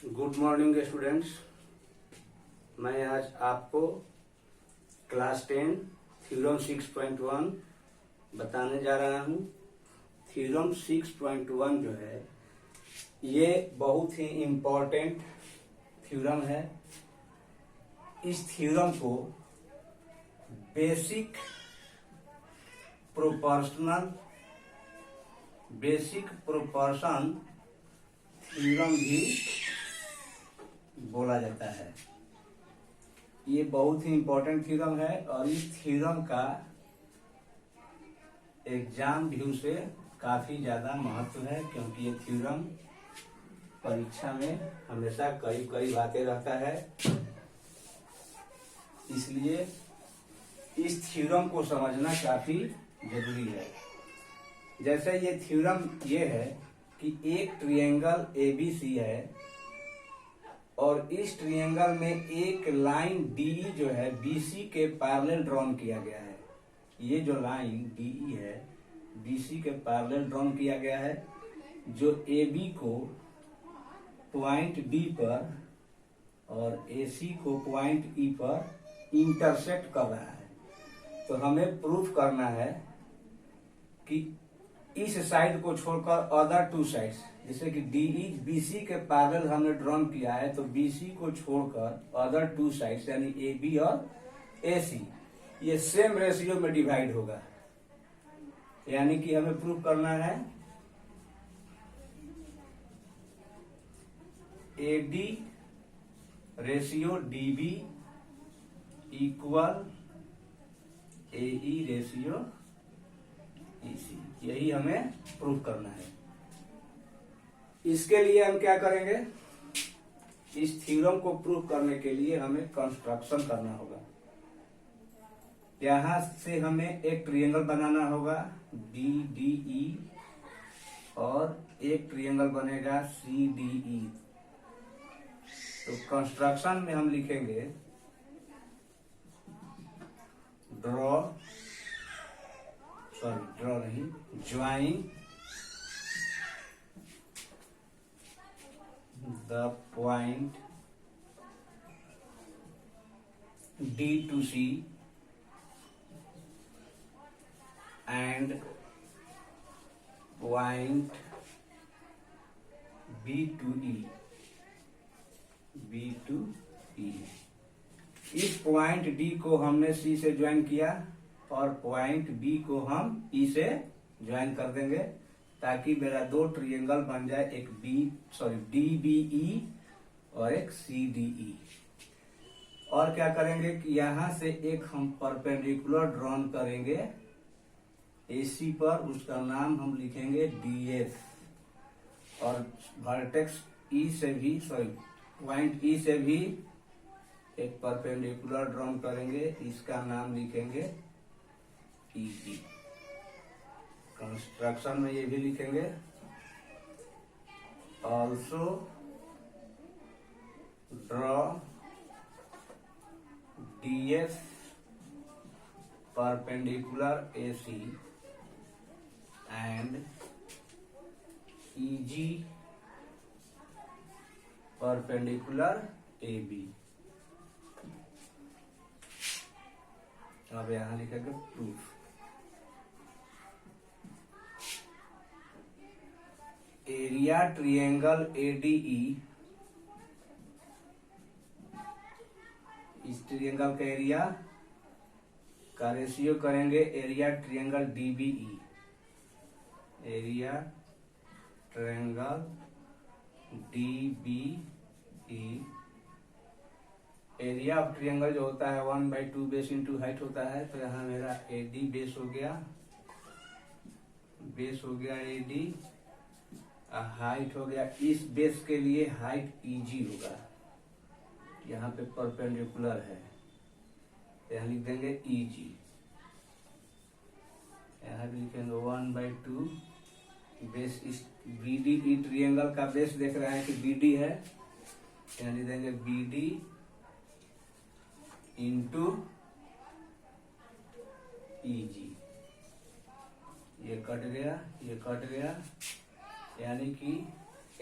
Good morning students. मैं आज आपको क्लास 10 थ्योरम 6.1 बताने जा रहा हूँ। थ्योरम 6.1 जो है ये बहुत ही इम्पोर्टेंट थ्योरम है। इस थ्योरम को बेसिक प्रोपोर्शन थ्योरम भी बोला जाता है। ये बहुत ही इम्पोर्टेंट थ्योरम है और इस थ्योरम का एग्जाम व्यू से काफी ज्यादा महत्व है, क्योंकि ये थ्योरम परीक्षा में हमेशा करीब आते रहता है। इसलिए इस थ्योरम को समझना काफी जरूरी है। जैसे ये थ्योरम ये है कि एक ट्रायंगल एबीसी है और इस ट्रायंगल में एक लाइन डी जो है बीसी के पैरेलल ड्रॉन किया गया है। ये जो लाइन डी है बीसी के पैरेलल ड्रॉन किया गया है, जो एबी को पॉइंट डी पर और एसी को पॉइंट ई पर इंटरसेक्ट कर रहा है। तो हमें प्रूफ करना है कि इस साइड को छोड़कर अदर टू साइड्स, जैसे कि डीई बीसी के पैरेलल हमने ड्रॉन किया है, तो बीसी को छोड़कर अदर टू साइड्स यानी एबी और एसी ये सेम रेशियो में डिवाइड होगा। यानी कि हमें प्रूफ करना है एडी रेशियो डीबी इक्वल एई रेशियो ईसी। यही हमें प्रूफ करना है। इसके लिए हम क्या करेंगे, इस थ्योरम को प्रूफ करने के लिए हमें कंस्ट्रक्शन करना होगा। यहां से हमें एक ट्रायंगल बनाना होगा BDE और एक ट्रायंगल बनेगा CDE। तो कंस्ट्रक्शन में हम लिखेंगे join the point D to C and point B to E। इस पॉइंट D को हमने C से ज्वाइन किया और पॉइंट B को हम E से ज्वाइन कर देंगे, ताकि मेरा दो ट्रायंगल बन जाए, एक DBE और एक CDE। और क्या करेंगे कि यहां से एक हम परपेंडिकुलर ड्रॉन करेंगे AC पर, उसका नाम हम लिखेंगे DS। और वर्टेक्स E से भी पॉइंट E से भी एक परपेंडिकुलर ड्रॉन करेंगे, इसका नाम लिखेंगे EG। कंस्ट्रक्शन में ये भी लिखेंगे also draw DS perpendicular AC and EG perpendicular AB। अब यहां लिखेंगे प्रूफ। एरिया ट्रायंगल ADE, इस ट्रायंगल का एरिया का रेशियो करेंगे area triangle DBE। Area triangle DBE, area of triangle जो होता है 1/2 बेस इंटू हाइट होता है। तो यहाँ मेरा AD बेस हो गया AD, हाइट हो गया, इस बेस के लिए हाइट EG होगा, यहाँ पे परपेंडिकुलर है, यहाँ लिख देंगे EG। यहाँ भी लिखेंगे 1/2 बेस। इस BDE ट्रायंगल का बेस देख रहे हैं कि BD है, यहाँ लिख देंगे BD इंटू EG। ये कट गया, यानी कि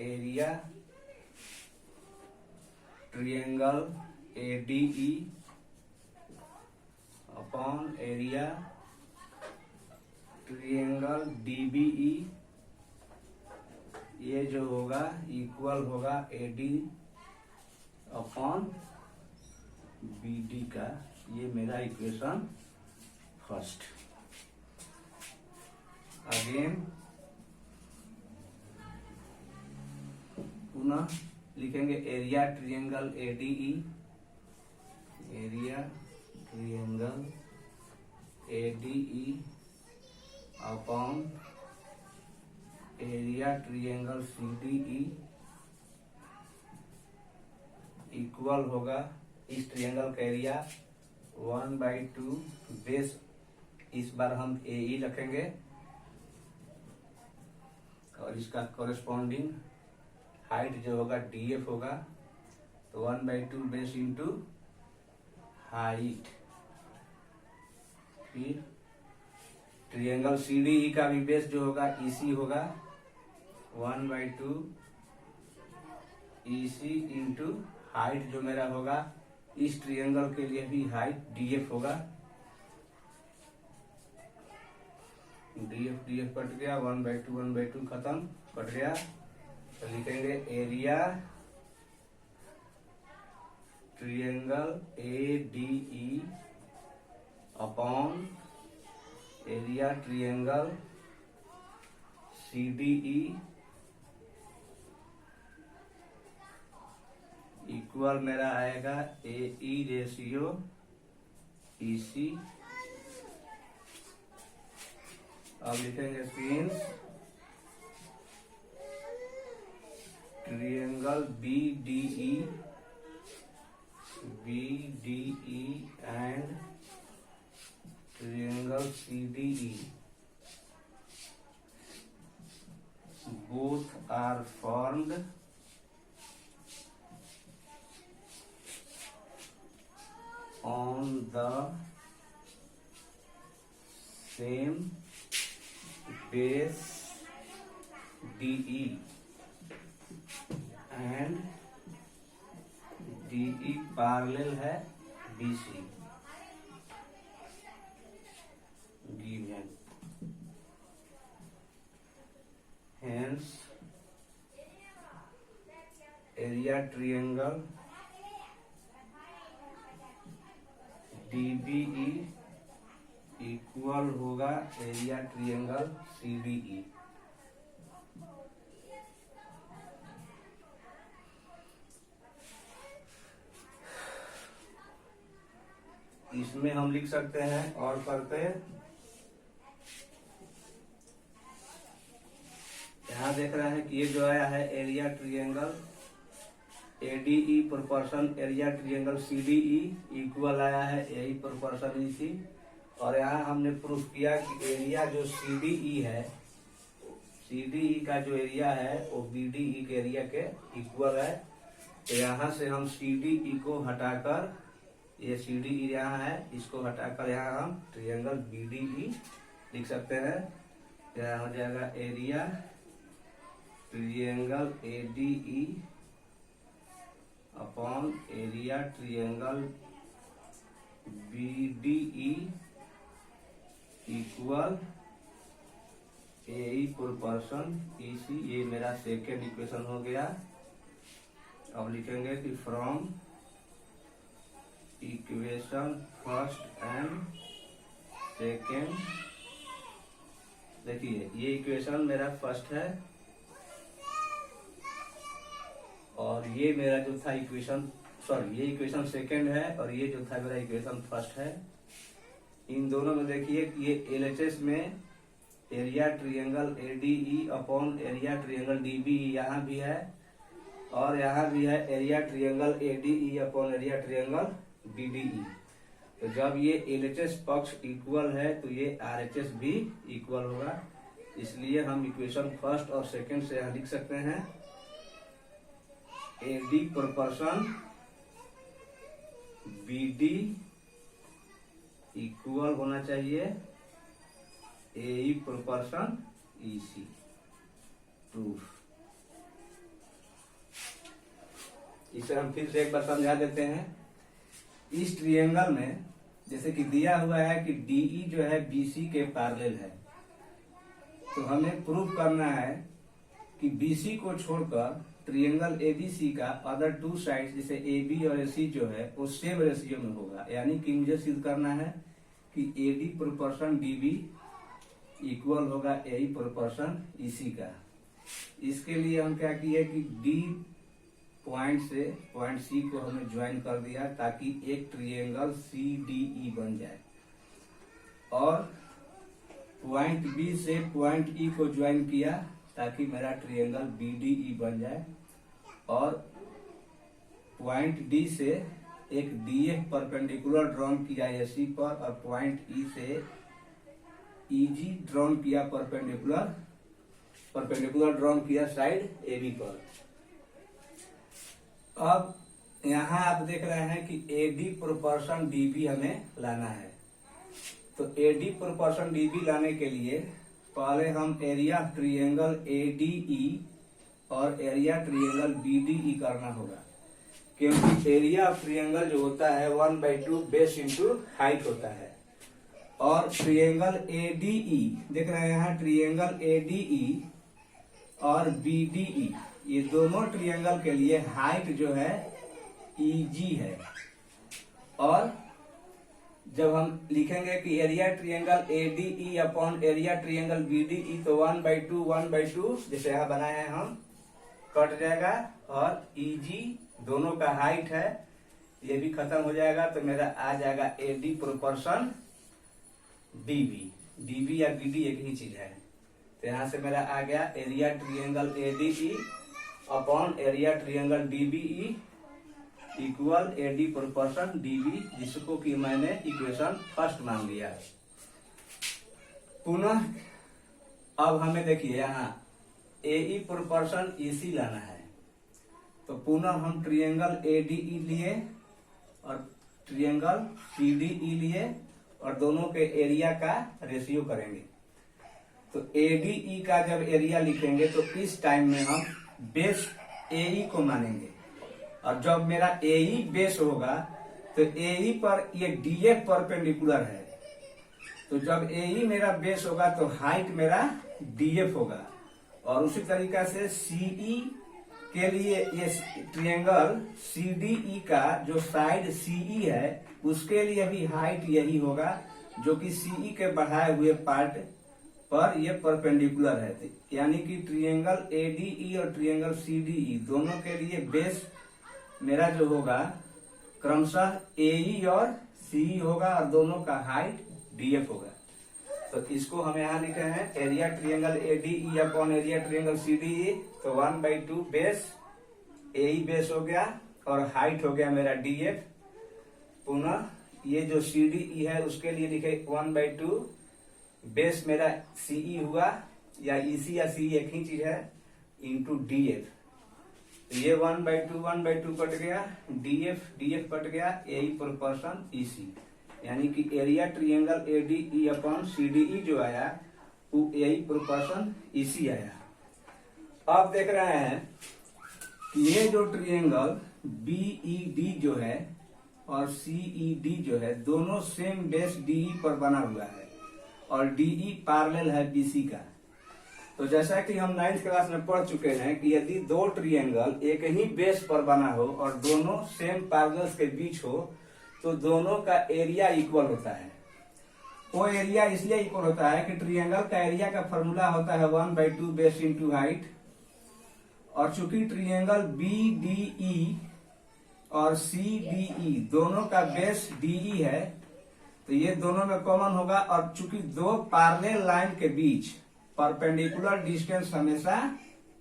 area triangle ADE upon area triangle DBE, ये जो होगा इक्वल होगा AD अपॉन BD का। ये मेरा इक्वेशन फर्स्ट। अगेन पुनः लिखेंगे area triangle ADE, area triangle ADE upon area triangle CDE equal होगा इस ट्रिएंगल का एरिया 1/2 बेस, इस बार हम AE रखेंगे और इसका कॉरेस्पॉन्डिंग हाइट जो होगा DF होगा, तो 1/2 बेस इंटू हाइट। फिर ट्रिएंगल CDE का भी बेस जो होगा EC होगा, 1/2 EC इंटू हाइट जो मेरा होगा, इस ट्रिएंगल के लिए भी हाइट DF होगा। DF कट गया, 1/2 खत्म, कट गया। तो लिखेंगे area triangle ADE upon area triangle CDE equal मेरा आएगा AE रेशियो EC। अब लिखेंगे since triangle BDE and triangle CDE both are formed on the same base DE and DE parallel है BC given, hence area triangle DBE equal होगा area triangle CDE। इसमें हम लिख सकते हैं और करते हैं, यहाँ देख रहे हैं कि ये जो आया है area triangle ADE proportion area triangle CDE equal आया है AE प्रोपोर्शन EC। और यहाँ हमने प्रूफ किया कि एरिया जो CDE है, CDE का जो एरिया है वो BDE के एरिया के इक्वल है। तो यहाँ से हम CDE को हटाकर, ये CDE यहाँ है, इसको हटाकर यहाँ हम ट्रिएंगल BDE लिख सकते हैं। यहाँ हो जाएगा area triangle ADE upon area triangle BDE equal AE proportion EC। ये मेरा सेकेंड इक्वेशन हो गया। अब लिखेंगे कि from equation first and second, देखिए ये इक्वेशन मेरा फर्स्ट है और ये मेरा जो था इक्वेशन, सॉरी ये इक्वेशन सेकेंड है और ये जो था मेरा इक्वेशन फर्स्ट है। इन दोनों में देखिए कि ये LHS में area triangle ADE upon area triangle DBE यहाँ भी है और यहाँ भी है area triangle ADE upon area triangle BDE। तो जब ये LHS पक्ष इक्वल है तो ये RHS भी इक्वल होगा, इसलिए हम इक्वेशन फर्स्ट और सेकंड से यहाँ लिख सकते हैं AD प्रोपोर्शन BD इक्वल होना चाहिए AE प्रोपोर्शन EC। प्रूफ इसे हम फिर से एक बार समझा देते हैं। इस ट्रिएंगल में जैसे कि दिया हुआ है कि डीई जो है बीसी के पैरेलल है, तो हमें प्रूव करना है कि बीसी को छोड़कर ट्रिएंगल एबीसी का अदर टू साइड जैसे एबी और एसी जो है वो सेम रेशियो में होगा। यानी कि मुझे सिद्ध करना है कि एडी प्रोपोर्शन डीबी इक्वल होगा ए प्रोपोर्शन ईसी का। इसके लिए हम क्या किए कि डी पॉइंट से पॉइंट सी को हमने ज्वाइन कर दिया ताकि एक ट्रिएंगल सी डी ई बन जाए, और पॉइंट बी से पॉइंट ई को ज्वाइन किया ताकि मेरा ट्रिएंगल बी डी ई बन जाए, और पॉइंट डी से एक डी एफ परपेंडिकुलर ड्रॉन किया एसी पर, और पॉइंट ई से ईजी ड्रॉन किया परपेंडिकुलर ड्रॉन किया साइड एबी पर। अब यहाँ आप देख रहे हैं कि एडी प्रोपोर्शन डीबी हमें लाना है। तो एडी प्रोपोर्शन डीबी लाने के लिए पहले हम एरिया ट्रिएंगल एडीई और एरिया ट्रिएंगल बीडीई करना होगा, क्योंकि एरिया ऑफ ट्रिएंगल जो होता है 1/2 बेस इंटू हाइट होता है। और ट्रिएंगल एडीई देख रहे हैं यहाँ, ट्रिएंगल एडीई और बीडीई ये दोनों ट्रिएंगल के लिए हाइट जो है ईजी है। और जब हम लिखेंगे कि area triangle ADE upon area triangle BDE, तो 1/2 जैसे यहाँ बनाए हैं हम कट जाएगा, और ईजी दोनों का हाइट है ये भी खत्म हो जाएगा। तो मेरा आ जाएगा एडी प्रोपोर्शन डीबी। डीबी या बीडी एक ही चीज है। तो यहाँ से मेरा आ गया area triangle ADE upon area triangle DBE equal AD proportion DB, जिसको कि मैंने इक्वेशन फर्स्ट मान लिया। पुनः अब हमें देखिए यहाँ एई प्रोपोर्शन ईसी लाना है। तो पुनः हम ट्रिएंगल एडीई लिए और ट्रिएंगल सीडीई लिए, और दोनों के एरिया का रेशियो करेंगे। तो एडीई का जब एरिया लिखेंगे तो इस टाइम में हम बेस एई को मानेंगे, और जब मेरा एई बेस होगा तो एई पर ये डीएफ परपेंडिकुलर है। तो जब एई मेरा बेस होगा तो हाइट मेरा डीएफ होगा, और उसी तरीका से सीई के लिए ये ट्रिएंगल सीडीई का जो साइड सीई है उसके लिए भी हाइट यही होगा, जो कि सीई के बढ़ाए हुए पार्ट पर ये परपेंडिकुलर है। यानी कि ट्रिएंगल एडीई और ट्रिएंगल सीडीई दोनों के लिए बेस मेरा जो होगा क्रमशः एई और सीई होगा, और दोनों का हाइट डीएफ होगा। तो इसको हम यहाँ लिखे हैं area triangle ADE upon area triangle CDE. तो 1/2 बेस एई बेस हो गया, और हाइट हो गया मेरा डीएफ। पुनः ये जो सीडीई है उसके लिए लिखे 1/2 बेस मेरा सीई हुआ, या ईसी या सी एक ही चीज है, इंटू डीएफ। तो ये 1/2 कट गया, डीएफ कट गया, एई प्रोपोर्शन ईसी। यानी कि area triangle ADE upon CDE जो आया वो एई प्रोपोर्शन ईसी आया। अब देख रहे हैं कि ये जो ट्रिएंगल बीईडी जो है और सीईडी जो है दोनों सेम बेस डीई पर बना हुआ है, और डीई पैरेलल है बीसी का। तो जैसा कि हम 9th क्लास में पढ़ चुके हैं कि यदि दो ट्रिएंगल एक ही बेस पर बना हो और दोनों सेम पैरेलल्स के बीच हो तो दोनों का एरिया इक्वल होता है। वो एरिया इसलिए इक्वल होता है कि ट्रिएंगल का एरिया का फॉर्मूला होता है 1/2 बेस इंटू हाइट, और चूंकि ट्रिएंगल बीडीई और सीडीई दोनों का बेस डीई है तो ये दोनों में कॉमन होगा, और चूंकि दो पैरेलल लाइन के बीच परपेंडिकुलर डिस्टेंस हमेशा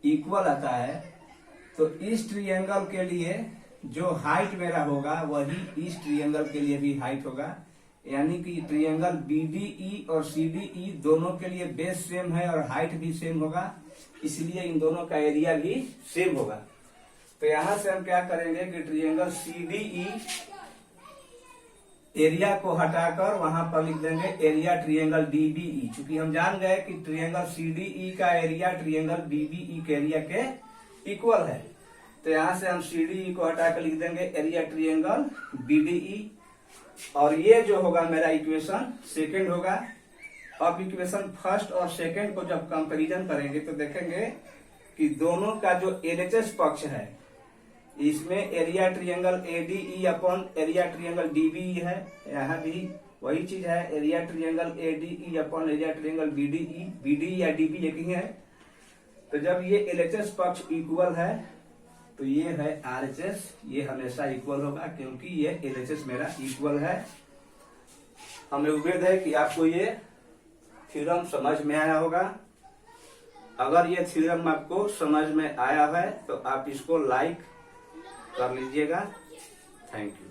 इक्वल आता है, तो इस ट्रिएंगल के लिए जो हाइट मेरा होगा वही इस ट्रिएंगल के लिए भी हाइट होगा। यानी कि ट्रिएंगल बीडीई और सीडीई दोनों के लिए बेस सेम है और हाइट भी सेम होगा, इसलिए इन दोनों का एरिया भी सेम होगा। तो यहां से हम क्या करेंगे कि ट्रिएंगल सीडीई एरिया को हटाकर वहां पर लिख देंगे एरिया ट्रिएंगल डीबीई, चूंकि हम जान गए कि ट्रिएंगल सीडीई का एरिया ट्रिएंगल बीबीई के एरिया के इक्वल है। तो यहां से हम CDE को हटा कर लिख देंगे एरिया ट्रायंगल BDE। और ये जो होगा मेरा इक्वेशन सेकंड होगा। अब इक्वेशन फर्स्ट और सेकंड को जब कंपैरिजन करेंगे तो देखेंगे कि दोनों का जो LHS पक्ष है, इसमें area triangle ADE upon area triangle DBE है। यहाँ भी वही चीज है, area triangle ADE upon area triangle BDE या DB एक ही है। तो जब ये LHS पक्ष इक्वल है तो ये है RHS, ये हमेशा इक्वल होगा क्योंकि ये LHS मेरा इक्वल है। हमें उम्मीद है कि आपको ये थ्योरम समझ में आया होगा। अगर ये थ्योरम आपको समझ में आया है तो आप इसको लाइक कर लीजिएगा। Thank you.